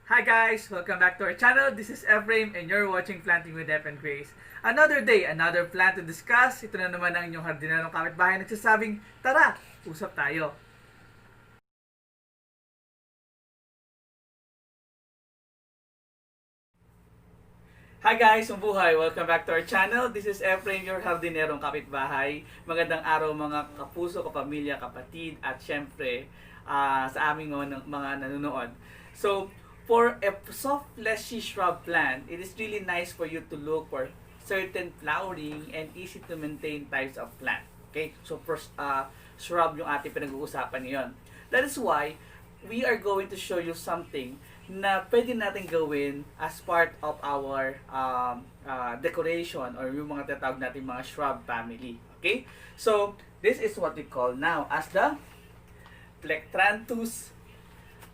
Hi guys! Welcome back to our channel. This is Ephraim and you're watching Planting with Ep and Grace. Another day, another plant to discuss. Ito na naman ang inyong hardinarong kapitbahay nagsasabing, tara, usap tayo. Hi guys! Mabuhay! Welcome back to our channel. This is Ephraim, your hardinerong kapitbahay. Magandang araw mga kapuso, kapamilya, kapatid, at syempre sa aming mga nanonood. So, for a soft fleshy shrub plant, it is really nice for you to look for certain flowering and easy to maintain types of plant. Okay? So, shrub yung ating pinag-uusapan ngayon. That is why we are going to show you something na pwede natin gawin as part of our decoration or yung mga tatawag natin mga shrub family. Okay? So, this is what we call now as the Plectranthus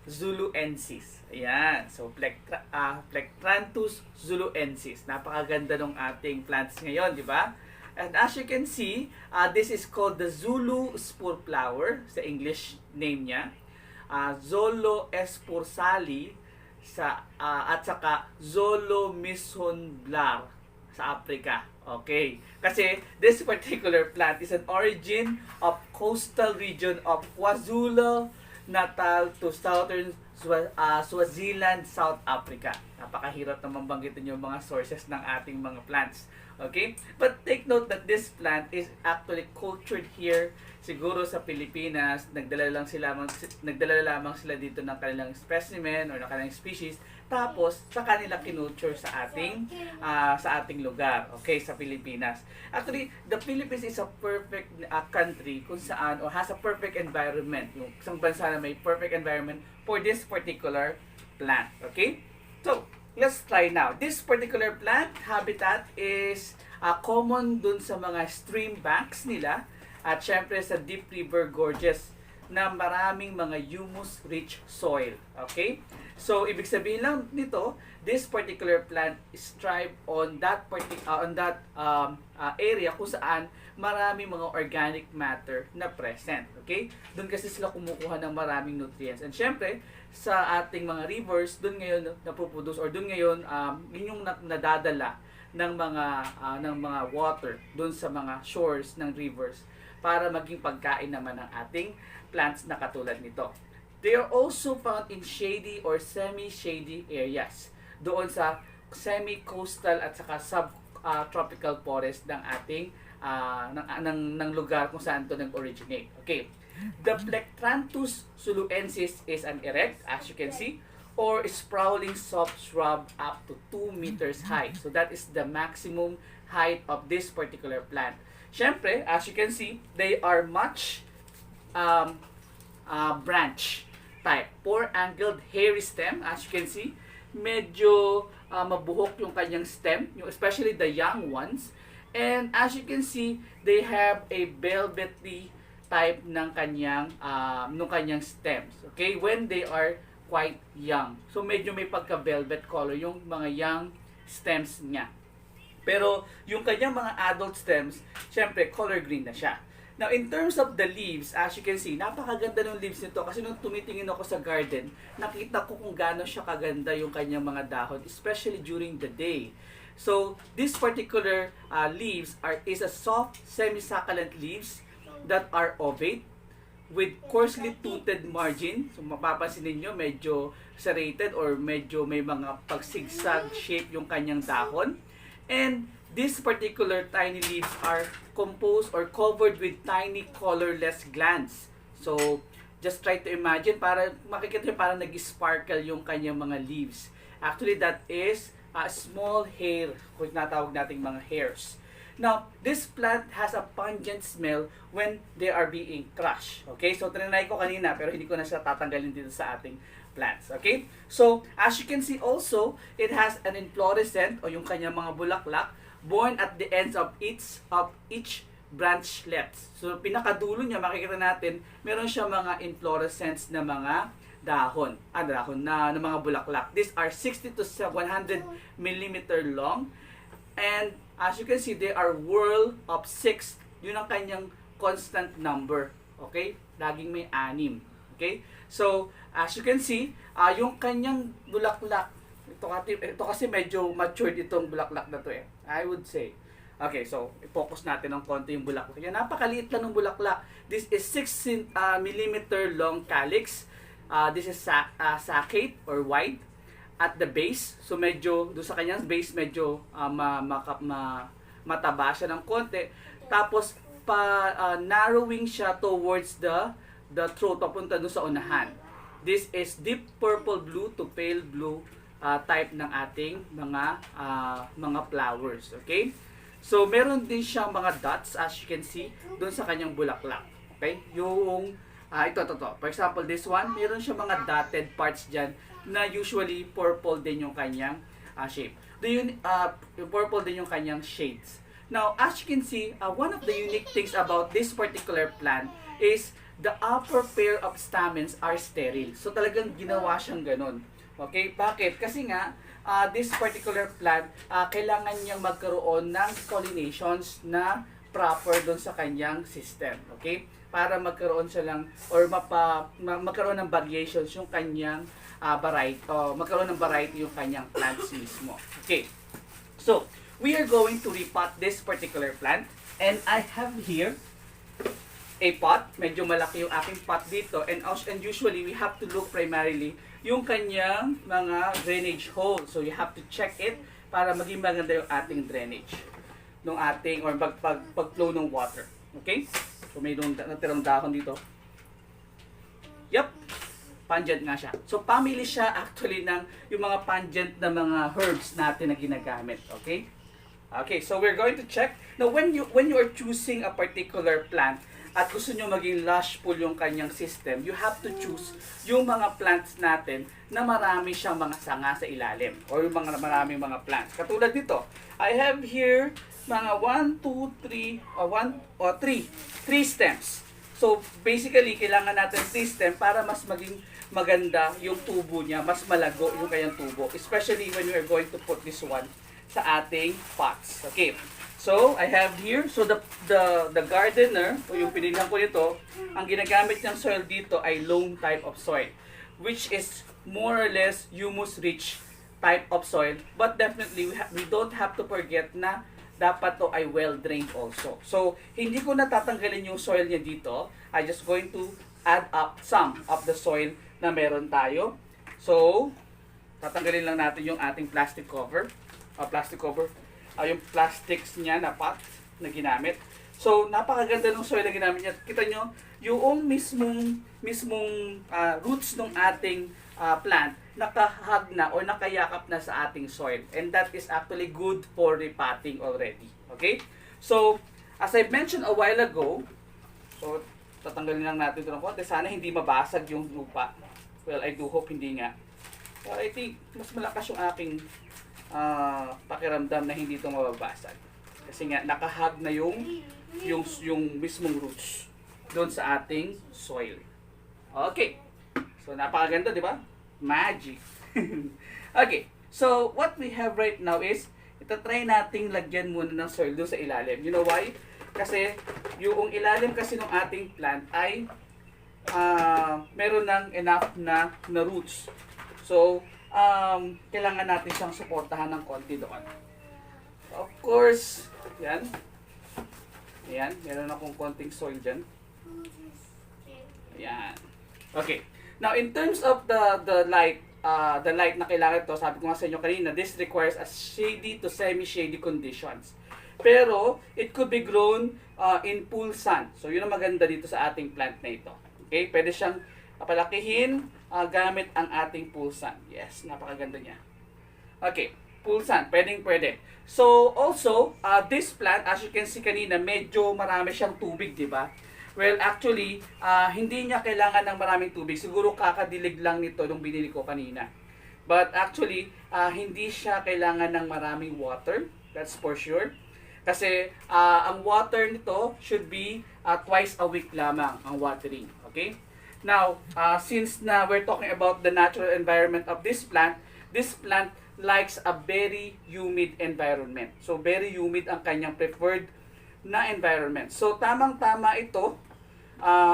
zuluensis. Ayan. So, Plectranthus zuluensis. Napakaganda ng ating plants ngayon, di ba? And as you can see, this is called the Zulu spur flower sa English name niya. Zolo esporsali at saka Zolo misonblar sa Africa. Okay. Kasi this particular plant is an origin of coastal region of KwaZulu-Natal to southern Swaziland, South Africa. Napakahirap naman banggitin yung mga sources ng ating mga plants. Okay? But take note that this plant is actually cultured here siguro sa Pilipinas. Nagdala lamang sila dito ng kanilang specimen or ng kanilang species. Tapos sa kanila kinulture sa ating lugar. Okay, sa Pilipinas. Actually, the Philippines is a perfect country kung saan or has a perfect environment. Yung isang bansa na may perfect environment for this particular plant. Okay? So, let's try now. This particular plant habitat is common dun sa mga stream banks nila at syempre sa deep river gorges na maraming mga humus-rich soil. Okay? So, ibig sabihin lang nito, this particular plant is thrive on that area kung saan maraming mga organic matter na present. Okay? Doon kasi sila kumukuha ng maraming nutrients. And syempre, sa ating mga rivers, doon ngayon napuproduce or doon ngayon yun yung nadadala ng mga water doon sa mga shores ng rivers para maging pagkain naman ng ating plants na katulad nito. They are also found in shady or semi-shady areas. Doon sa semi-coastal at saka subtropical forest ng ating ng lugar kung saan ito nag-originate. Okay. The Plectranthus zuluensis is an erect, as you can see, or sprawling soft shrub up to 2 meters high. So that is the maximum height of this particular plant. Syempre, as you can see, they are much branch type. Four-angled hairy stem, as you can see. Medyo mabuhok yung kanyang stem, especially the young ones. And as you can see, they have a velvety type ng kanyang stems. Okay? When they are quite young. So medyo may pagka-velvet color yung mga young stems niya. Pero yung kanyang mga adult stems, syempre color green na siya. Now, in terms of the leaves, as you can see, napakaganda ng leaves nito kasi nung tumitingin ako sa garden, nakita ko kung gaano siya kaganda yung kanyang mga dahon, especially during the day. So, this particular leaves is a soft semi-succulent leaves that are ovate with coarsely toothed margin. So, mapapansin ninyo, medyo serrated or medyo may mga pagsigsag shape yung kanyang dahon. And these particular tiny leaves are composed or covered with tiny colorless glands. So, just try to imagine, para makikita nyo parang nag-sparkle yung kanyang mga leaves. Actually, that is a small hair, kung natawag nating mga hairs. Now, this plant has a pungent smell when they are being crushed. Okay? So, trinay ko kanina, pero hindi ko na siya tatanggalin dito sa ating plants. Okay? So, as you can see also, it has an inflorescence o yung kanyang mga bulaklak born at the ends of each branchlets. So, pinakadulo niya, makikita natin, meron siya mga inflorescence na mga dahon na mga bulaklak. These are 60 to 100 millimeter long. And as you can see, they are whorl of 6. Yun ang kanyang constant number. Okay? Laging may 6. Okay? So, as you can see, yung kanyang bulaklak, ito kasi medyo matured itong bulaklak na to I would say. Okay, so i-focus natin ng konti yung bulaklak. Yan, napakaliit lang ng bulaklak. This is 6 millimeter long calyx. This is saccate or wide at the base. So medyo, doon sa kanyang base, medyo mataba siya ng konti. Tapos, narrowing siya towards the throat, papunta doon sa unahan. This is deep purple blue to pale blue type ng ating mga flowers. Okay? So, meron din siyang mga dots, as you can see, doon sa kanyang bulaklak. Okay? Yung, ito. For example, this one, meron siyang mga dotted parts dyan na usually purple din yung kanyang shape. Yung purple din yung kanyang shades. Now, as you can see, one of the unique things about this particular plant is the upper pair of stamens are sterile. So, talagang ginawa siyang ganun. Okay? Bakit? Kasi nga, this particular plant, kailangan niyang magkaroon ng pollinations na proper doon sa kanyang system. Okay? Para magkaroon siya lang, or magkaroon ng variations yung kanyang variety, magkaroon ng variety yung kanyang plants mismo. Okay? So, we are going to repot this particular plant. And I have here a pot. Medyo malaki yung aking pot dito. And usually, we have to look primarily yung kanyang mga drainage hole. So, you have to check it para maging maganda yung ating drainage ng ating, or pag-flow ng water. Okay? So, may natirang dahon dito. Yup. Pungent nga siya. So, family siya actually ng yung mga pungent na mga herbs natin na ginagamit. Okay? Okay, so we're going to check. Now, when you are choosing a particular plant, at gusto nyo maging lushful yung kanyang system, you have to choose yung mga plants natin na marami siyang mga sanga sa ilalim, or yung maraming mga plants. Katulad dito, I have here mga 1, 2, 3 stems. So basically, kailangan natin 3 stem para mas maging maganda yung tubo niya, mas malago yung kanyang tubo, especially when we are going to put this one sa ating pots. Okay. So, I have here, so the gardener, o yung pinilihan ko nito, ang ginagamit niyang soil dito ay loam type of soil, which is more or less humus-rich type of soil. But definitely, we don't have to forget na dapat to ay well-drained also. So, hindi ko natatanggalin yung soil niya dito. I'm just going to add up some of the soil na meron tayo. So, tatanggalin lang natin yung ating plastic cover. Yung plastics niya na pot na ginamit. So, napakaganda ng soil na ginamit niya. Kita nyo, yung mismong roots ng ating plant, nakahag na o nakayakap na sa ating soil. And that is actually good for repotting already. Okay? So, as I mentioned a while ago, so, tatanggalin lang natin ito ng konti. Sana hindi mabasag yung lupa. Well, I do hope hindi nga. So, I think, mas malakas yung aking pakiramdam na hindi ito mababasag. Kasi nga, nakahag na yung mismong roots doon sa ating soil. Okay. So, napakaganda, di ba? Magic. Okay. So, what we have right now is, itatry nating lagyan muna ng soil doon sa ilalim. You know why? Kasi, yung ilalim kasi ng ating plant ay meron ng enough na roots. So, kailangan natin siyang suportahan ng konti doon. Of course, yan. Ayan, meron akong konting soil dyan. Ayan. Okay. Now, in terms of the light na kailangan ito, sabi ko nga sa inyo kanina, this requires a shady to semi-shady conditions. Pero, it could be grown in full sun. So, yun ang maganda dito sa ating plant na ito. Okay? Pwede siyang palakihin gamit ang ating full sun. Yes, napakaganda niya. Okay, full sun, pwede. So, also, this plant, as you can see kanina, medyo marami siyang tubig, di ba? Well, actually, hindi niya kailangan ng maraming tubig. Siguro kakadilig lang nito nung binili ko kanina. But actually, hindi siya kailangan ng maraming water. That's for sure. Kasi, ang water nito should be twice a week lamang ang watering. Okay? Now, since we're talking about the natural environment of this plant likes a very humid environment. So, very humid ang kanyang preferred na environment. So, tamang-tama ito,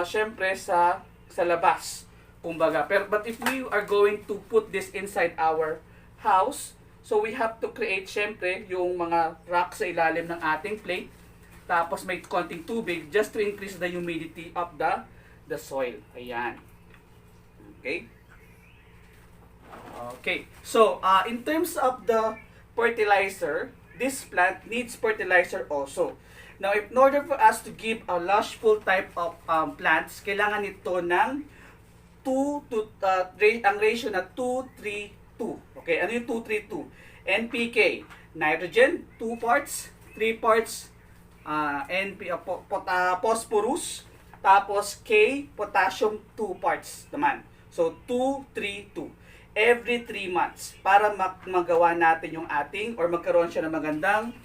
syempre sa labas. kumbaga. But if we are going to put this inside our house, so we have to create syempre yung mga rocks sa ilalim ng ating plate. Tapos may konting tubig just to increase the humidity of the soil. Ayan. Okay? Okay. So, in terms of the fertilizer, this plant needs fertilizer also. Now, in order for us to give a lushful type of plants, kailangan nito ng ang ratio na 2-3-2. Okay, ano yung 2-3-2? NPK, nitrogen, 2 parts, 3 parts, phosphorus, tapos K, potassium, 2 parts naman. So, 2-3-2. Every 3 months para magawa natin yung ating or magkaroon siya ng magandang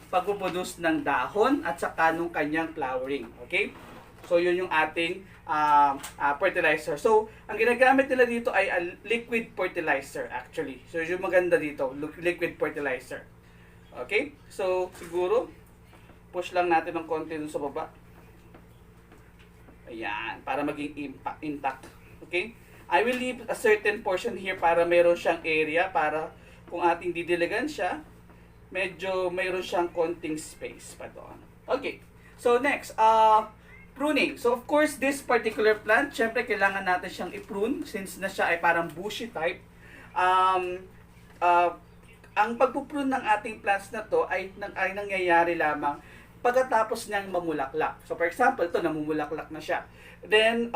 pagpuproduce ng dahon at saka nung kanyang flowering. Okay? So, yun yung ating fertilizer. So, ang ginagamit nila dito ay a liquid fertilizer actually. So, yung maganda dito, liquid fertilizer. Okay? So, siguro, push lang natin ng konti dun sa baba. Ayan, para maging intact. Okay? I will leave a certain portion here para meron siyang area para kung ating didiligan siya, medyo mayroon siyang konting space pa doon. Okay. So, next, pruning. So, of course, this particular plant, syempre, kailangan natin siyang i-prune since na siya ay parang bushy type. Ang pagpuprune ng ating plants na to ay nangyayari lamang pagkatapos niyang mamulaklak. So, for example, ito, namumulaklak na siya. Then,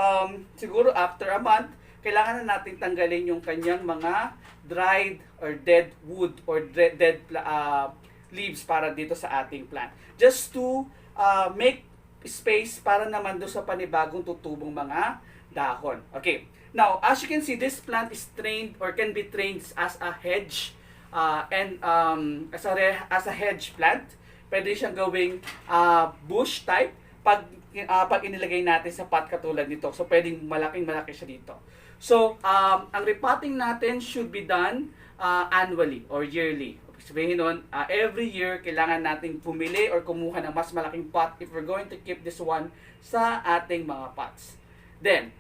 siguro after a month, kailangan na natin tanggalin yung kanyang mga dried or dead wood or dead leaves para dito sa ating plant. Just to make space para naman doon sa panibagong tutubong mga dahon. Okay. Now, as you can see, this plant is trained or can be trained as a hedge and as a hedge plant. Pwede siyang gawing bush type pag inilagay natin sa pot katulad nito. So, pwedeng malaking-malaki siya dito. So, ang repotting natin should be done annually or yearly. Sabihin nun, every year, kailangan nating pumili or kumuha ng mas malaking pot if we're going to keep this one sa ating mga pots. Then,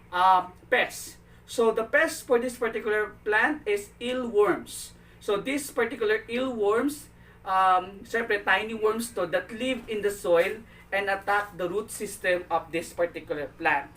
pests. So, the pest for this particular plant is eelworms. So, this particular eelworms, syempre, tiny worms to that live in the soil and attack the root system of this particular plant.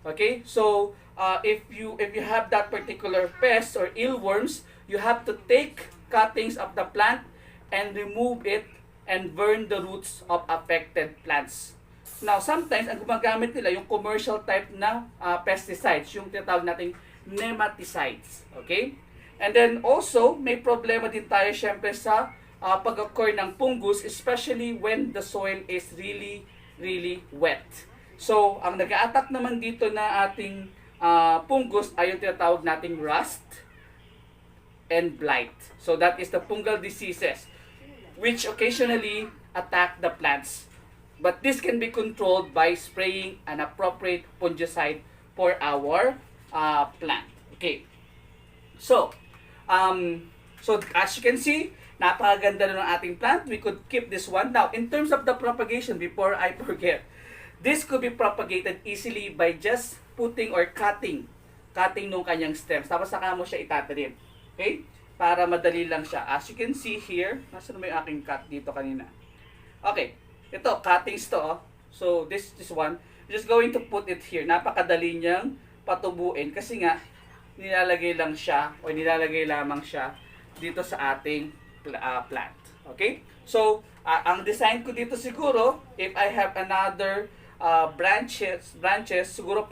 Okay? So, if you have that particular pest or eelworms, you have to take cuttings of the plant and remove it and burn the roots of affected plants. Now, sometimes, ang gumagamit nila yung commercial type na pesticides, yung tinatawag nating nematicides. Okay? And then also, may problema din tayo syempre sa pag-occur ng fungus, especially when the soil is really, really wet. So, ang nag-a-attack naman dito na ating fungus ay yung tinatawag nating rust and blight. So, that is the fungal diseases which occasionally attack the plants. But this can be controlled by spraying an appropriate fungicide for our plant. Okay. So, as you can see, napakaganda na ng ating plant. We could keep this one. Now, in terms of the propagation, before I forget, this could be propagated easily by just putting or cutting nung kanyang stems. Tapos saka mo siya itatanim. Okay? Para madali lang siya. As you can see here, nasaan mo yung aking cut dito kanina? Okay. Ito, cuttings to. Oh. So, this one. Just going to put it here. Napakadali niyang patubuin kasi nga, nilalagay lang siya o nilalagay lamang siya dito sa ating plant. Okay? So, ang design ko dito siguro, if I have another branches, siguro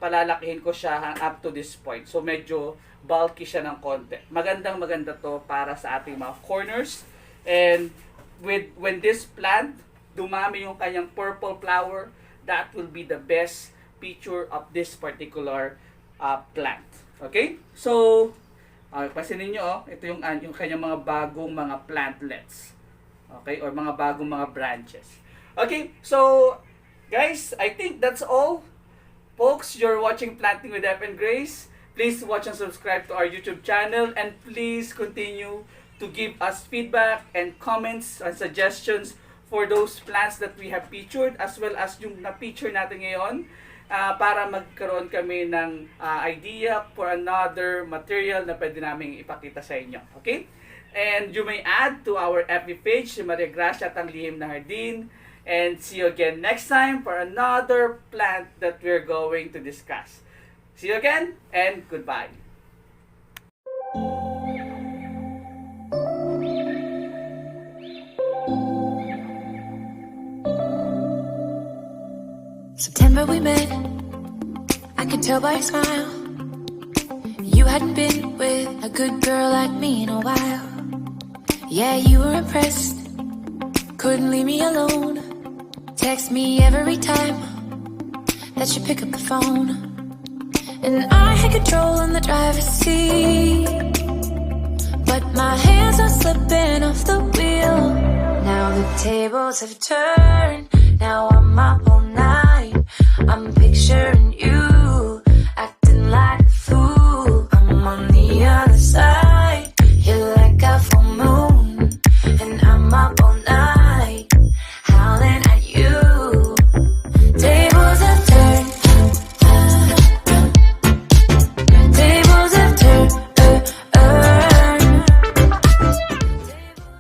palalakihin ko siya up to this point. So, medyo bulky siya ng konti. Maganda to para sa ating mga corners. And when this plant, dumami yung kanyang purple flower, that will be the best feature of this particular plant. Okay? So, pansinin nyo, ito yung kanyang mga bagong mga plantlets. Okay? Or mga bagong mga branches. Okay? So, guys, I think that's all. Folks, you're watching Planting with F and Grace. Please watch and subscribe to our YouTube channel. And please continue to give us feedback and comments and suggestions for those plants that we have featured as well as yung na-feature natin ngayon. para magkaroon kami ng idea for another material na pwede namin ipakita sa inyo. Okay? And you may add to our FB page, si Maria Gracia at ang Lihim na Hardin. And see you again next time for another plant that we're going to discuss. See you again and goodbye. September we met, I could tell by your smile. You hadn't been with a good girl like me in a while. Yeah, you were impressed, couldn't leave me alone. Text me every time that you pick up the phone. And I had control in the driver's seat, but my hands are slipping off the wheel. Now the tables have turned, now I'm my